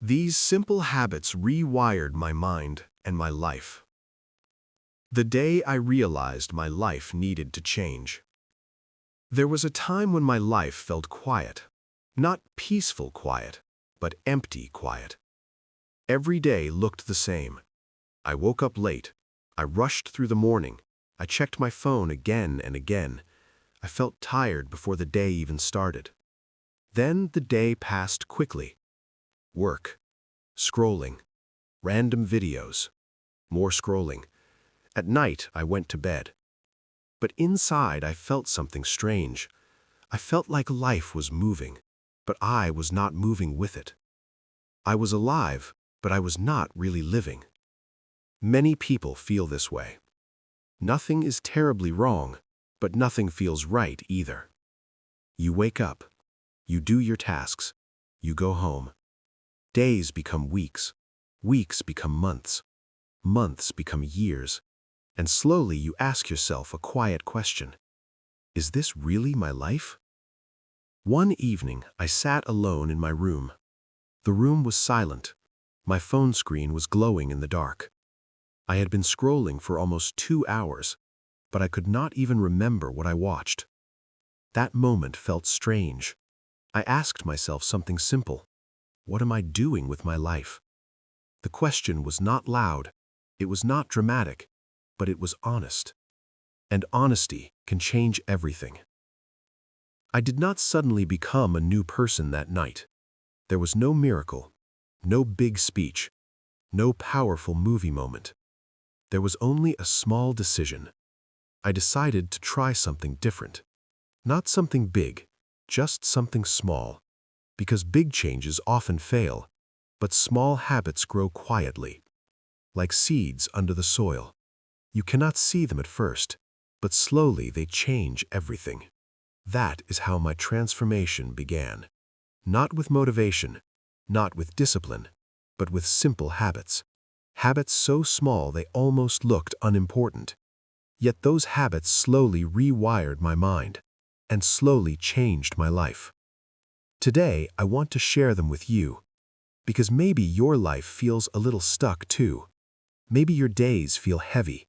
These simple habits rewired my mind and my life. The day I realized my life needed to change. There was a time when my life felt quiet. Not peaceful quiet, but empty quiet. Every day looked the same. I woke up late. I rushed through the morning. I checked my phone again and again. I felt tired before the day even started. Then the day passed quickly. Work, scrolling, random videos, more scrolling. At night, I went to bed. But inside, I felt something strange. I felt like life was moving, but I was not moving with it. I was alive, but I was not really living. Many people feel this way. Nothing is terribly wrong, but nothing feels right either. You wake up, you do your tasks, you go home. Days become weeks, weeks become months, months become years, and slowly you ask yourself a quiet question. Is this really my life? One evening, I sat alone in my room. The room was silent. My phone screen was glowing in the dark. I had been scrolling for almost 2 hours, but I could not even remember what I watched. That moment felt strange. I asked myself something simple. What am I doing with my life? The question was not loud, it was not dramatic, but it was honest. And honesty can change everything. I did not suddenly become a new person that night. There was no miracle, no big speech, no powerful movie moment. There was only a small decision. I decided to try something different. Not something big, just something small. Because big changes often fail, but small habits grow quietly, like seeds under the soil. You cannot see them at first, but slowly they change everything. That is how my transformation began. Not with motivation, not with discipline, but with simple habits. Habits so small they almost looked unimportant. Yet those habits slowly rewired my mind and slowly changed my life. Today, I want to share them with you, because maybe your life feels a little stuck too. Maybe your days feel heavy.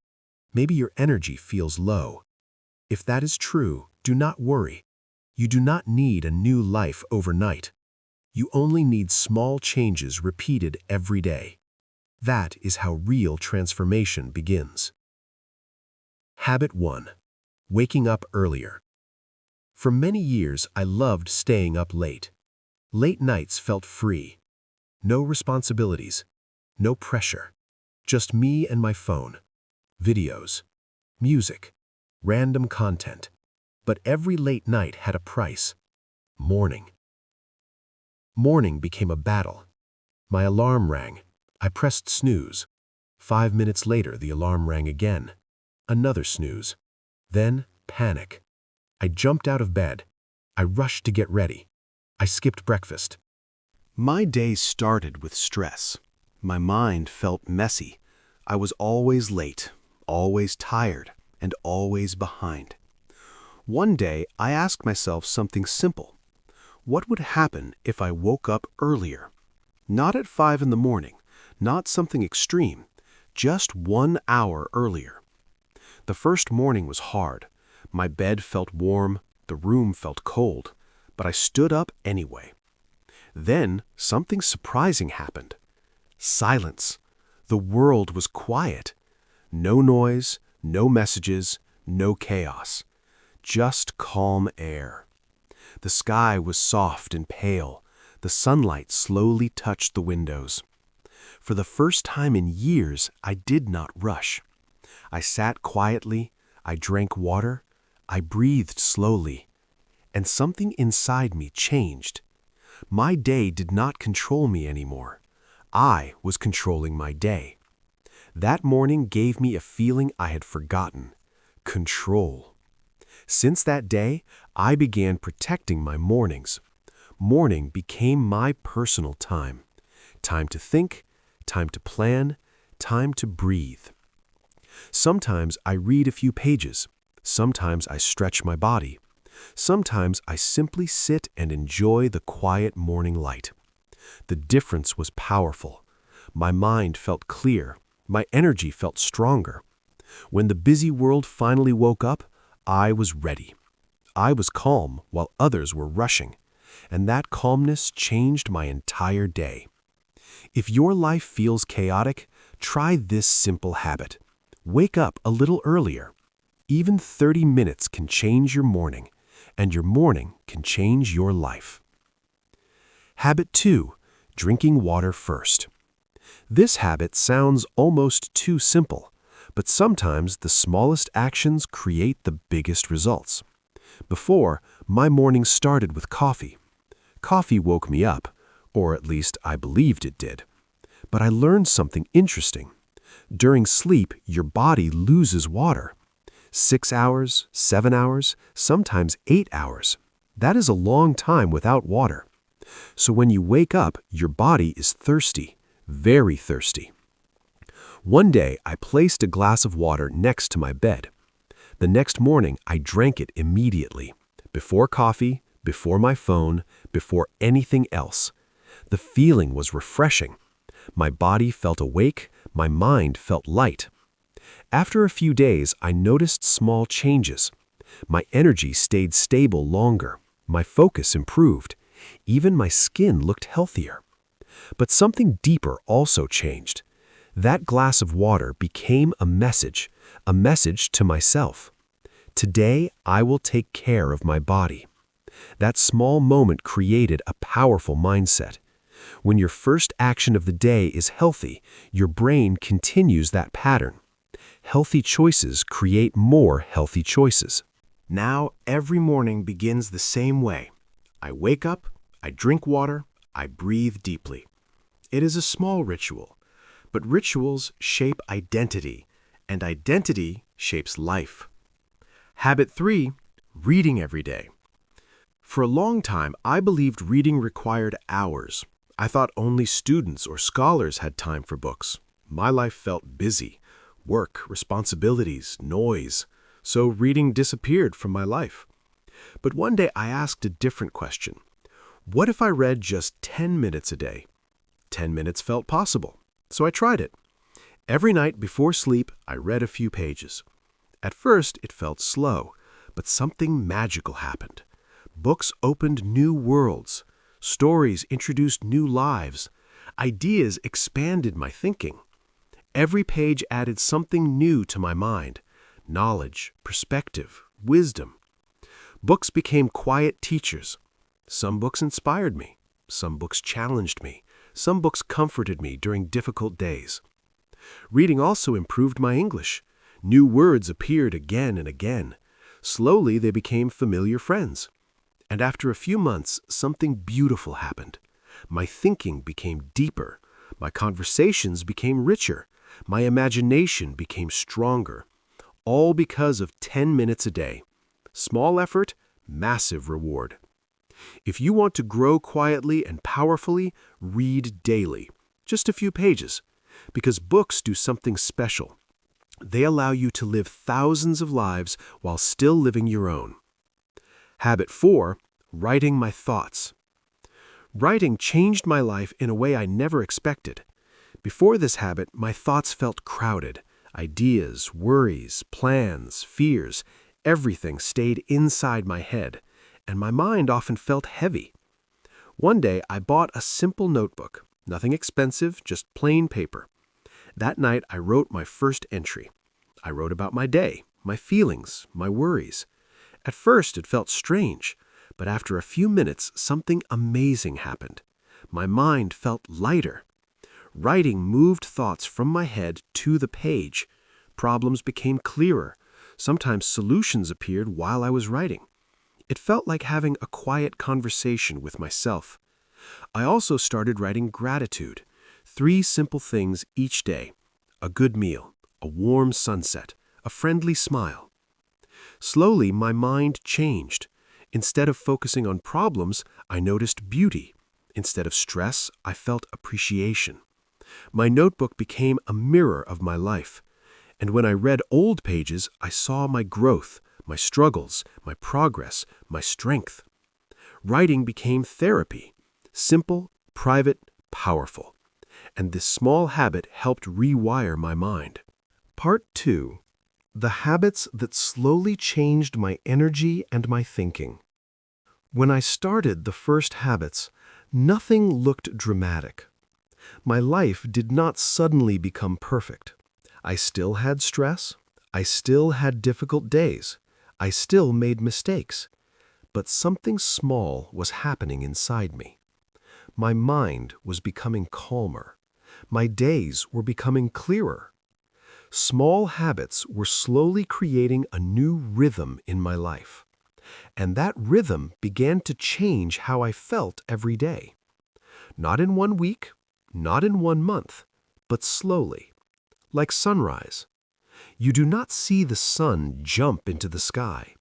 Maybe your energy feels low. If that is true, do not worry. You do not need a new life overnight. You only need small changes repeated every day. That is how real transformation begins. Habit 1. Waking up earlier. For many years, I loved staying up late. Late nights felt free. No responsibilities, no pressure. Just me and my phone. Videos, music, random content. But every late night had a price. Morning. Morning became a battle. My alarm rang. I pressed snooze. 5 minutes later, the alarm rang again. Another snooze. Then, panic. I jumped out of bed. I rushed to get ready. I skipped breakfast. My day started with stress. My mind felt messy. I was always late, always tired, and always behind. One day, I asked myself something simple. What would happen if I woke up earlier? Not at 5 in the morning, not something extreme, just 1 hour earlier. The first morning was hard. My bed felt warm, the room felt cold, but I stood up anyway. Then something surprising happened. Silence. The world was quiet. No noise, no messages, no chaos. Just calm air. The sky was soft and pale. The sunlight slowly touched the windows. For the first time in years, I did not rush. I sat quietly, I drank water, I breathed slowly, and something inside me changed. My day did not control me anymore. I was controlling my day. That morning gave me a feeling I had forgotten: control. Since that day, I began protecting my mornings. Morning became my personal time. Time to think, time to plan, time to breathe. Sometimes I read a few pages. Sometimes I stretch my body. Sometimes I simply sit and enjoy the quiet morning light. The difference was powerful. My mind felt clear. My energy felt stronger. When the busy world finally woke up, I was ready. I was calm while others were rushing, and that calmness changed my entire day. If your life feels chaotic, try this simple habit. Wake up a little earlier. Even 30 minutes can change your morning, and your morning can change your life. Habit 2. Drinking water first. This habit sounds almost too simple, but sometimes the smallest actions create the biggest results. Before, my morning started with coffee. Coffee woke me up, or at least I believed it did. But I learned something interesting. During sleep, your body loses water. 6 hours, 7 hours, sometimes 8 hours. That is a long time without water. So when you wake up, your body is thirsty, very thirsty. One day, I placed a glass of water next to my bed. The next morning, I drank it immediately. Before coffee, before my phone, before anything else. The feeling was refreshing. My body felt awake, my mind felt light. After a few days, I noticed small changes. My energy stayed stable longer. My focus improved. Even my skin looked healthier. But something deeper also changed. That glass of water became a message to myself. Today, I will take care of my body. That small moment created a powerful mindset. When your first action of the day is healthy, your brain continues that pattern. Healthy choices create more healthy choices. Now, every morning begins the same way. I wake up, I drink water, I breathe deeply. It is a small ritual, but rituals shape identity, and identity shapes life. Habit 3, reading every day. For a long time, I believed reading required hours. I thought only students or scholars had time for books. My life felt busy. Work, responsibilities, noise. So reading disappeared from my life. But one day I asked a different question. What if I read just 10 minutes a day? 10 minutes felt possible, so I tried it. Every night before sleep, I read a few pages. At first, it felt slow, but something magical happened. Books opened new worlds. Stories introduced new lives. Ideas expanded my thinking. Every page added something new to my mind. Knowledge, perspective, wisdom. Books became quiet teachers. Some books inspired me. Some books challenged me. Some books comforted me during difficult days. Reading also improved my English. New words appeared again and again. Slowly, they became familiar friends. And after a few months, something beautiful happened. My thinking became deeper. My conversations became richer. My imagination became stronger. All because of 10 minutes a day. Small effort, massive reward. If you want to grow quietly and powerfully, read daily. Just a few pages. Because books do something special. They allow you to live thousands of lives while still living your own. Habit 4, writing my thoughts. Writing changed my life in a way I never expected. Before this habit, my thoughts felt crowded. Ideas, worries, plans, fears, everything stayed inside my head, and my mind often felt heavy. One day, I bought a simple notebook. Nothing expensive, just plain paper. That night, I wrote my first entry. I wrote about my day, my feelings, my worries. At first, it felt strange, but after a few minutes, something amazing happened. My mind felt lighter. Writing moved thoughts from my head to the page. Problems became clearer. Sometimes solutions appeared while I was writing. It felt like having a quiet conversation with myself. I also started writing gratitude. 3 simple things each day. A good meal, a warm sunset, a friendly smile. Slowly, my mind changed. Instead of focusing on problems, I noticed beauty. Instead of stress, I felt appreciation. My notebook became a mirror of my life. And when I read old pages, I saw my growth, my struggles, my progress, my strength. Writing became therapy. Simple, private, powerful. And this small habit helped rewire my mind. Part 2. The habits that slowly changed my energy and my thinking. When I started the first habits, nothing looked dramatic. My life did not suddenly become perfect. I still had stress. I still had difficult days. I still made mistakes. But something small was happening inside me. My mind was becoming calmer. My days were becoming clearer. Small habits were slowly creating a new rhythm in my life. And that rhythm began to change how I felt every day. Not in 1 week, not in 1 month, but slowly, like sunrise. You do not see the sun jump into the sky.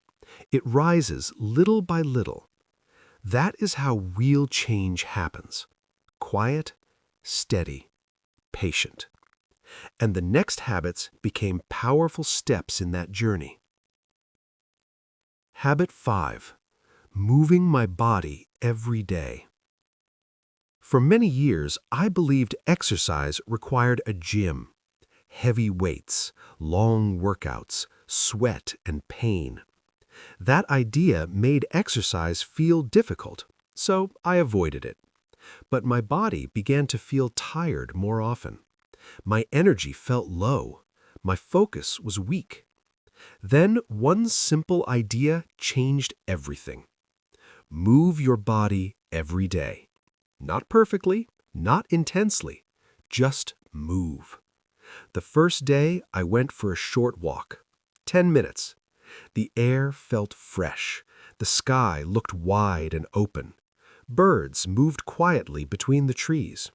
It rises little by little. That is how real change happens. Quiet, steady, patient. And the next habits became powerful steps in that journey. Habit 5. Moving my body every day. For many years, I believed exercise required a gym. Heavy weights, long workouts, sweat and pain. That idea made exercise feel difficult, so I avoided it. But my body began to feel tired more often. My energy felt low. My focus was weak. Then one simple idea changed everything. Move your body every day. Not perfectly, not intensely, just move. The first day, I went for a short walk, 10 minutes. The air felt fresh. The sky looked wide and open. Birds moved quietly between the trees.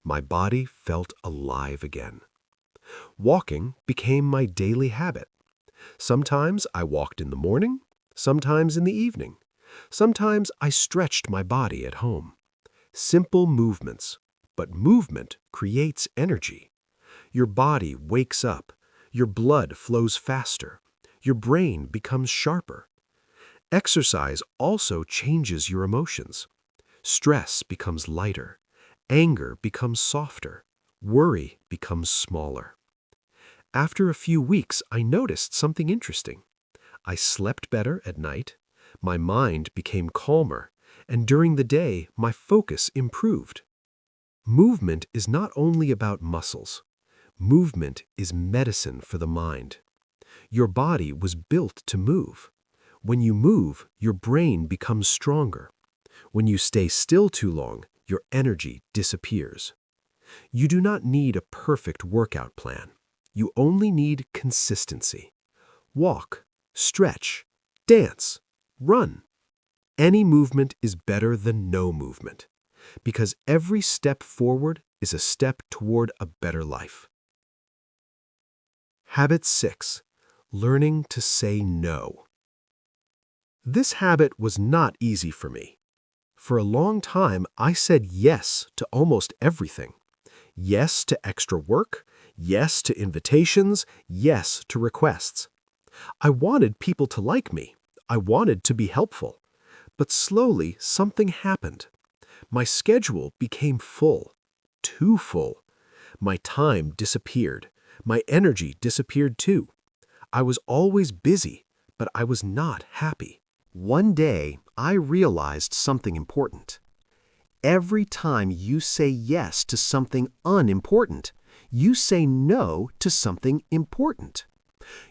My body felt alive again. Walking became my daily habit. Sometimes I walked in the morning, sometimes in the evening. Sometimes I stretched my body at home. Simple movements, but movement creates energy. Your body wakes up. Your blood flows faster. Your brain becomes sharper. Exercise also changes your emotions. Stress becomes lighter. Anger becomes softer. Worry becomes smaller. After a few weeks, I noticed something interesting. I slept better at night. My mind became calmer. And during the day, my focus improved. Movement is not only about muscles. Movement is medicine for the mind. Your body was built to move. When you move, your brain becomes stronger. When you stay still too long, your energy disappears. You do not need a perfect workout plan. You only need consistency. Walk, stretch, dance, run. Any movement is better than no movement, because every step forward is a step toward a better life. Habit 6. Learning to say no. This habit was not easy for me. For a long time, I said yes to almost everything. Yes to extra work, yes to invitations, yes to requests. I wanted people to like me. I wanted to be helpful. But slowly, something happened. My schedule became full, too full. My time disappeared. My energy disappeared too. I was always busy, but I was not happy. One day, I realized something important. Every time you say yes to something unimportant, you say no to something important.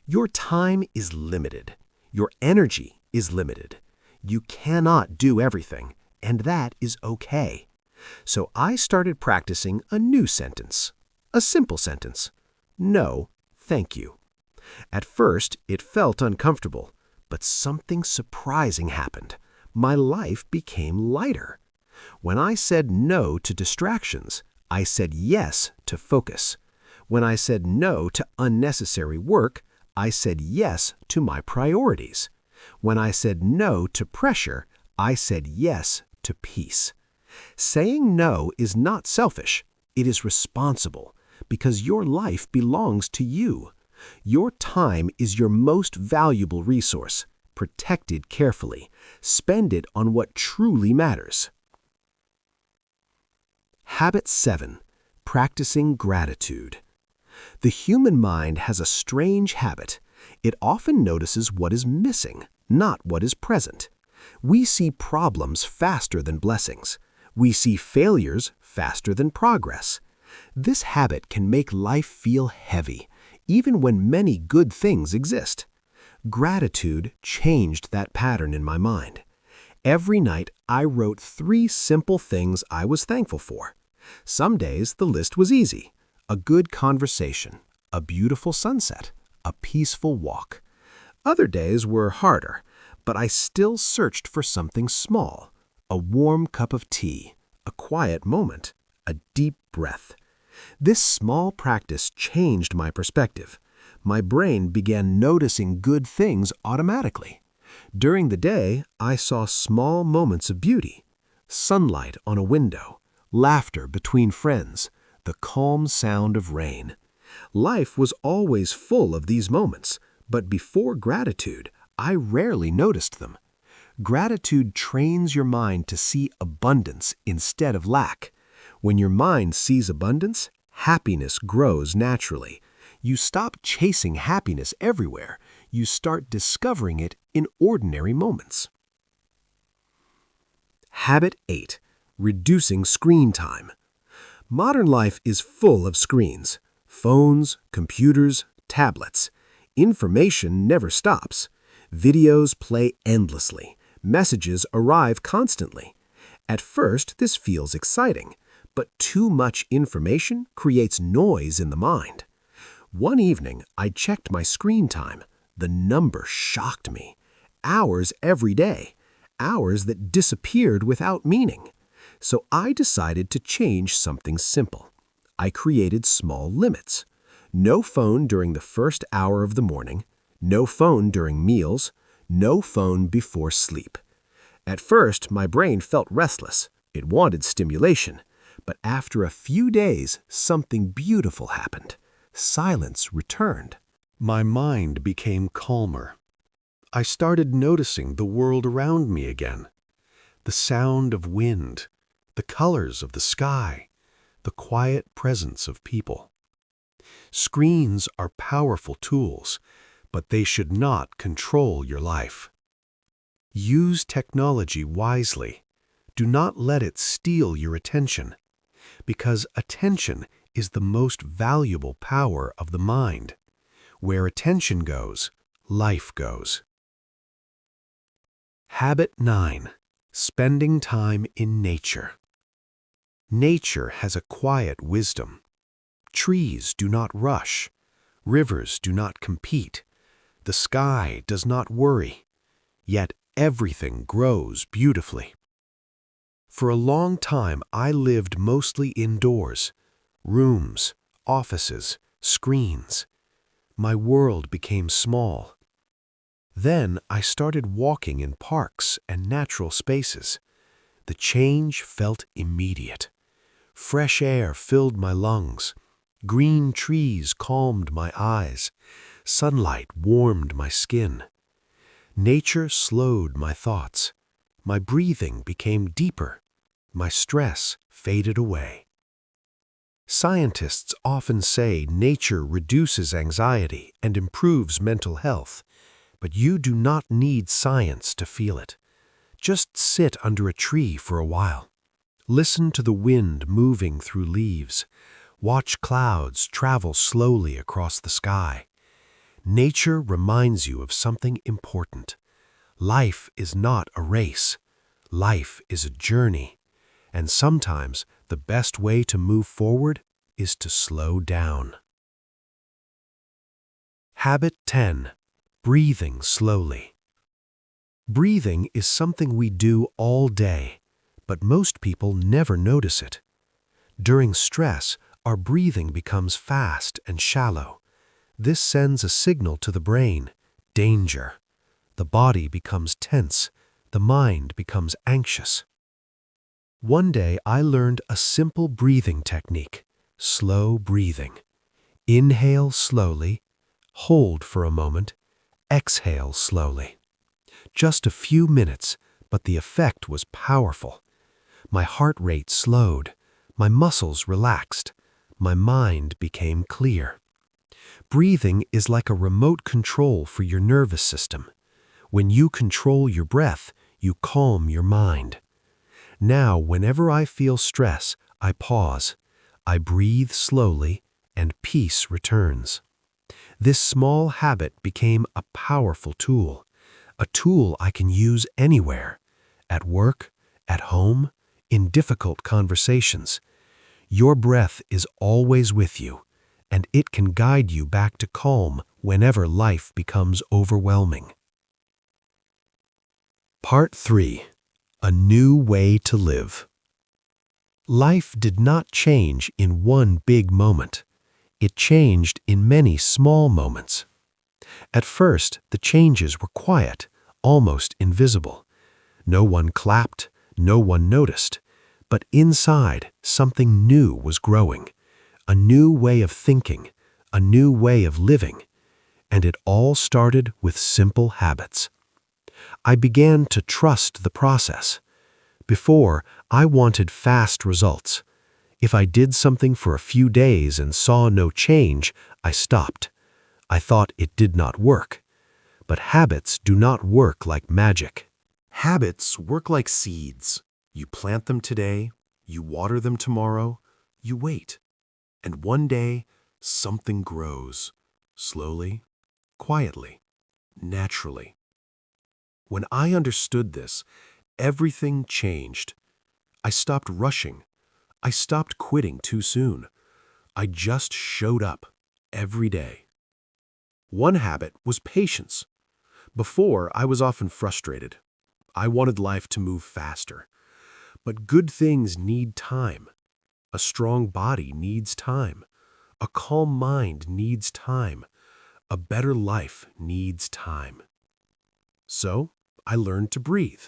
Your time is limited. Your energy is limited. You cannot do everything, and that is okay. So I started practicing a new sentence, a simple sentence. No, thank you. At first, it felt uncomfortable, but something surprising happened. My life became lighter. When I said no to distractions, I said yes to focus. When I said no to unnecessary work, I said yes to my priorities. When I said no to pressure, I said yes to peace. Saying no is not selfish. It is responsible, because your life belongs to you. Your time is your most valuable resource. Protect it carefully. Spend it on what truly matters. Habit 7. Practicing gratitude. The human mind has a strange habit. It often notices what is missing, not what is present. We see problems faster than blessings. We see failures faster than progress. This habit can make life feel heavy, even when many good things exist. Gratitude changed that pattern in my mind. Every night, I wrote 3 simple things I was thankful for. Some days, the list was easy. A good conversation, a beautiful sunset, a peaceful walk. Other days were harder, but I still searched for something small. A warm cup of tea, a quiet moment, a deep breath. This small practice changed my perspective. My brain began noticing good things automatically. During the day, I saw small moments of beauty. Sunlight on a window, laughter between friends, the calm sound of rain. Life was always full of these moments, but before gratitude, I rarely noticed them. Gratitude trains your mind to see abundance instead of lack. When your mind sees abundance, happiness grows naturally. You stop chasing happiness everywhere. You start discovering it in ordinary moments. Habit 8. Reducing screen time. Modern life is full of screens. Phones, computers, tablets. Information never stops. Videos play endlessly. Messages arrive constantly. At first, this feels exciting, but too much information creates noise in the mind. One evening, I checked my screen time. The number shocked me. Hours every day. Hours that disappeared without meaning. So I decided to change something simple. I created small limits. No phone during the first hour of the morning. No phone during meals. No phone before sleep. At first, my brain felt restless. It wanted stimulation. But after a few days, something beautiful happened. Silence returned. My mind became calmer. I started noticing the world around me again. The sound of wind, the colors of the sky, the quiet presence of people. Screens are powerful tools, but they should not control your life. Use technology wisely. Do not let it steal your attention, because attention is the most valuable power of the mind. Where attention goes, life goes. Habit 9. Spending time in nature. Nature has a quiet wisdom. Trees do not rush. Rivers do not compete. The sky does not worry. Yet everything grows beautifully. For a long time, I lived mostly indoors. Rooms, offices, screens. My world became small. Then I started walking in parks and natural spaces. The change felt immediate. Fresh air filled my lungs. Green trees calmed my eyes. Sunlight warmed my skin. Nature slowed my thoughts. My breathing became deeper. My stress faded away. Scientists often say nature reduces anxiety and improves mental health, but you do not need science to feel it. Just sit under a tree for a while. Listen to the wind moving through leaves. Watch clouds travel slowly across the sky. Nature reminds you of something important. Life is not a race. Life is a journey. And sometimes the best way to move forward is to slow down. Habit 10. Breathing slowly. Breathing is something we do all day, but most people never notice it. During stress, our breathing becomes fast and shallow. This sends a signal to the brain, danger. The body becomes tense. The mind becomes anxious. One day I learned a simple breathing technique, slow breathing. Inhale slowly, hold for a moment, exhale slowly. Just a few minutes, but the effect was powerful. My heart rate slowed, My muscles relaxed. My mind became clear. Breathing is like a remote control for your nervous system. When you control your breath, you calm your mind. Now, whenever I feel stress, I pause. I breathe slowly, and peace returns. This small habit became a powerful tool, a tool I can use anywhere, at work, at home, in difficult conversations. Your breath is always with you, and it can guide you back to calm whenever life becomes overwhelming. Part 3. A New Way to Live. Life did not change in one big moment. It changed in many small moments. At first, the changes were quiet, almost invisible. No one clapped, no one noticed. But inside, something new was growing. A new way of thinking, a new way of living. And it all started with simple habits. I began to trust the process. Before, I wanted fast results. If I did something for a few days and saw no change, I stopped. I thought it did not work. But habits do not work like magic. Habits work like seeds. You plant them today, you water them tomorrow, you wait. And one day, something grows. Slowly, quietly, naturally. When I understood this, everything changed. I stopped rushing. I stopped quitting too soon. I just showed up every day. One habit was patience. Before, I was often frustrated. I wanted life to move faster. But good things need time. A strong body needs time. A calm mind needs time. A better life needs time. So, I learned to breathe.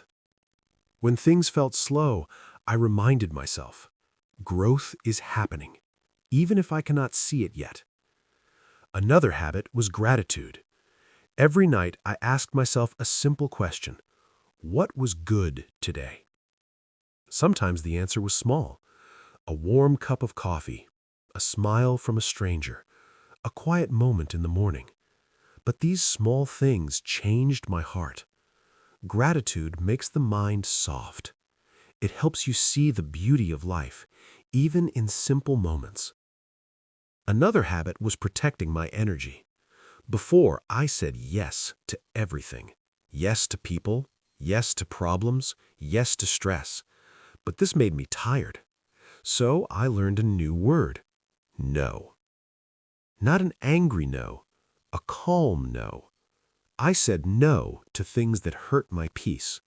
When things felt slow, I reminded myself, growth is happening, even if I cannot see it yet. Another habit was gratitude. Every night I asked myself a simple question: what was good today? Sometimes the answer was small: a warm cup of coffee, a smile from a stranger, a quiet moment in the morning. But these small things changed my heart. Gratitude makes the mind soft. It helps you see the beauty of life, even in simple moments. Another habit was protecting my energy. Before, I said yes to everything. Yes to people, yes to problems, yes to stress. But this made me tired. So I learned a new word: no. Not an angry no, a calm no. I said no to things that hurt my peace.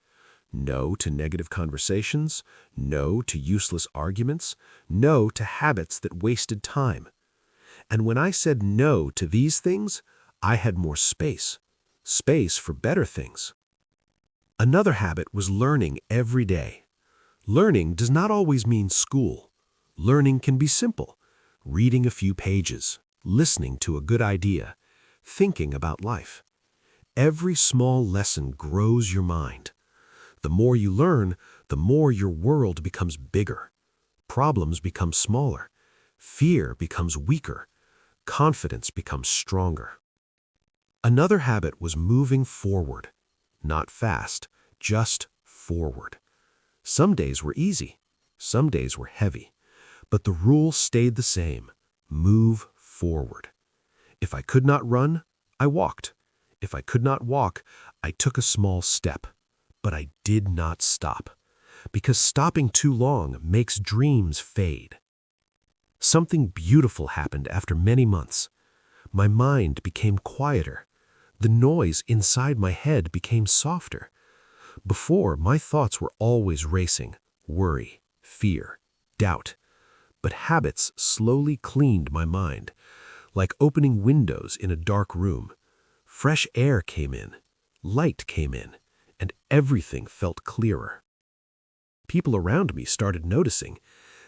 No to negative conversations, no to useless arguments, no to habits that wasted time. And when I said no to these things, I had more space for better things. Another habit was learning every day. Learning does not always mean school. Learning can be simple: reading a few pages, listening to a good idea, thinking about life. Every small lesson grows your mind. The more you learn, the more your world becomes bigger. Problems become smaller. Fear becomes weaker. Confidence becomes stronger. Another habit was moving forward. Not fast, just forward. Some days were easy. Some days were heavy. But the rule stayed the same: move forward. If I could not run, I walked. If I could not walk, I took a small step. But I did not stop, because stopping too long makes dreams fade. Something beautiful happened after many months. My mind became quieter. The noise inside my head became softer. Before, my thoughts were always racing: worry, fear, doubt. But habits slowly cleaned my mind, like opening windows in a dark room. Fresh air came in, light came in, and everything felt clearer. People around me started noticing.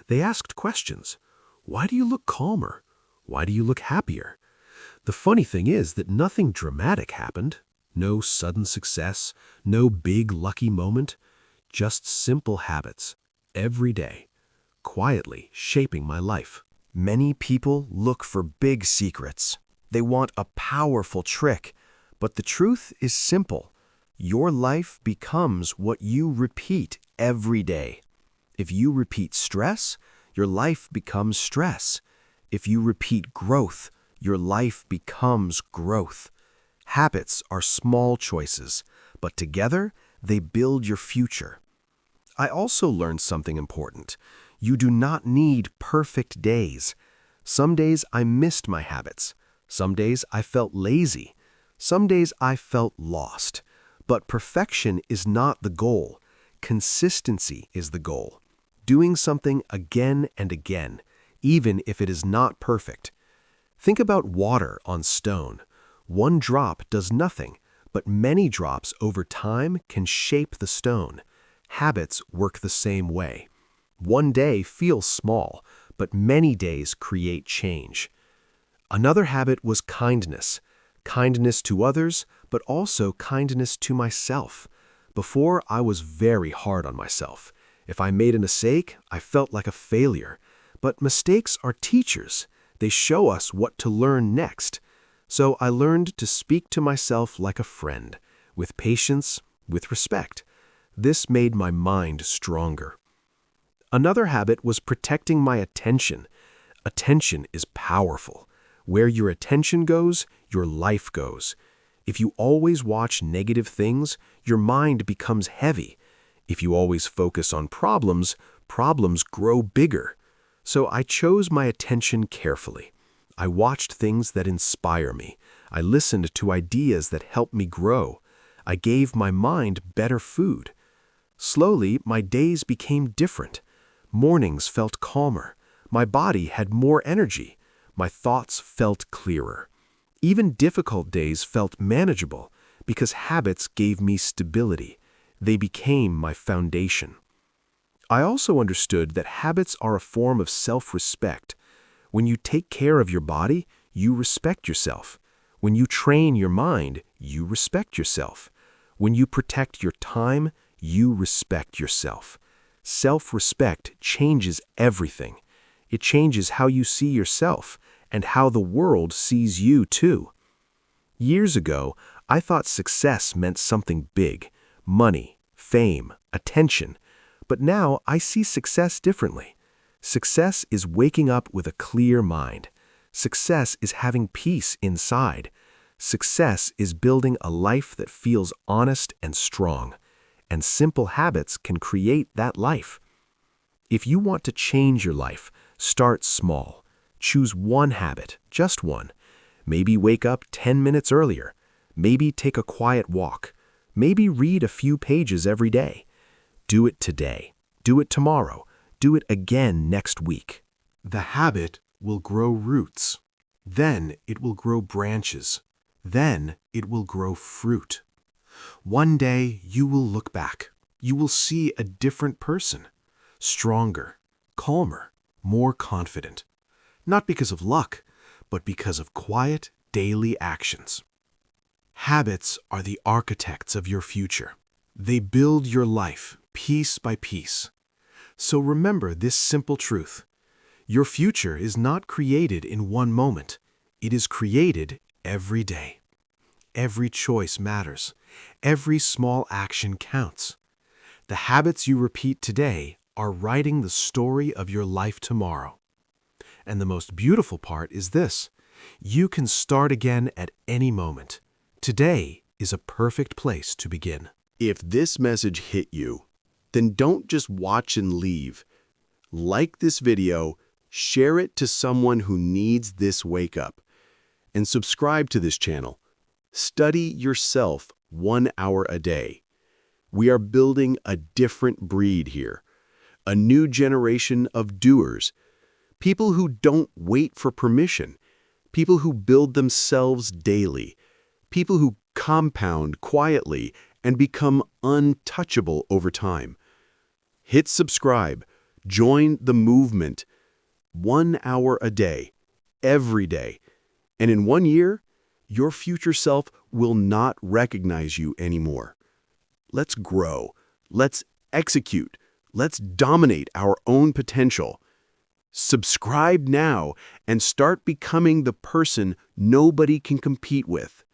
They asked questions. Why do you look calmer? Why do you look happier? The funny thing is that nothing dramatic happened. No sudden success, no big lucky moment. Just simple habits, every day. quietly shaping my life. Many people look for big secrets. They want a powerful trick. But the truth is simple. Your life becomes what you repeat every day. If you repeat stress, your life becomes stress. If you repeat growth, your life becomes growth. Habits are small choices, but together they build your future. I also learned something important. You do not need perfect days. Some days I missed my habits. Some days I felt lazy. Some days I felt lost. But perfection is not the goal. Consistency is the goal. Doing something again and again, even if it is not perfect. Think about water on stone. One drop does nothing, but many drops over time can shape the stone. Habits work the same way. One day feels small, but many days create change. Another habit was kindness. Kindness to others, but also kindness to myself. Before, I was very hard on myself. If I made a mistake, I felt like a failure. But mistakes are teachers. They show us what to learn next. So I learned to speak to myself like a friend, with patience, with respect. This made my mind stronger. Another habit was protecting my attention. Attention is powerful. Where your attention goes, your life goes. If you always watch negative things, your mind becomes heavy. If you always focus on problems, problems grow bigger. So I chose my attention carefully. I watched things that inspire me. I listened to ideas that help me grow. I gave my mind better food. Slowly, my days became different. Mornings felt calmer. My body had more energy. My thoughts felt clearer. Even difficult days felt manageable because habits gave me stability. They became my foundation. I also understood that habits are a form of self-respect. When you take care of your body, you respect yourself. When you train your mind, you respect yourself. When you protect your time, you respect yourself. Self-respect changes everything. It changes how you see yourself and how the world sees you too. Years ago, I thought success meant something big: money, fame, attention. But now I see success differently. Success is waking up with a clear mind. Success is having peace inside. Success is building a life that feels honest and strong. And simple habits can create that life. If you want to change your life, start small. Choose one habit, just one. Maybe wake up 10 minutes earlier. Maybe take a quiet walk. Maybe read a few pages every day. Do it today. Do it tomorrow. Do it again next week. The habit will grow roots. Then it will grow branches. Then it will grow fruit. One day you will look back. You will see a different person. Stronger, calmer, more confident. Not because of luck, but because of quiet, daily actions. Habits are the architects of your future. They build your life piece by piece. So remember this simple truth. Your future is not created in one moment. It is created every day. Every choice matters. Every small action counts. The habits you repeat today are writing the story of your life tomorrow. And the most beautiful part is this: you can start again at any moment. Today is a perfect place to begin. If this message hit you, then don't just watch and leave. Like this video, share it to someone who needs this wake up, and subscribe to this channel. Study yourself 1 hour a day. We are building a different breed here, a new generation of doers, people who don't wait for permission, people who build themselves daily, people who compound quietly and become untouchable over time. Hit subscribe, join the movement. 1 hour a day, every day. And in 1 year, your future self will not recognize you anymore. Let's grow. Let's execute. Let's dominate our own potential. Subscribe now and start becoming the person nobody can compete with.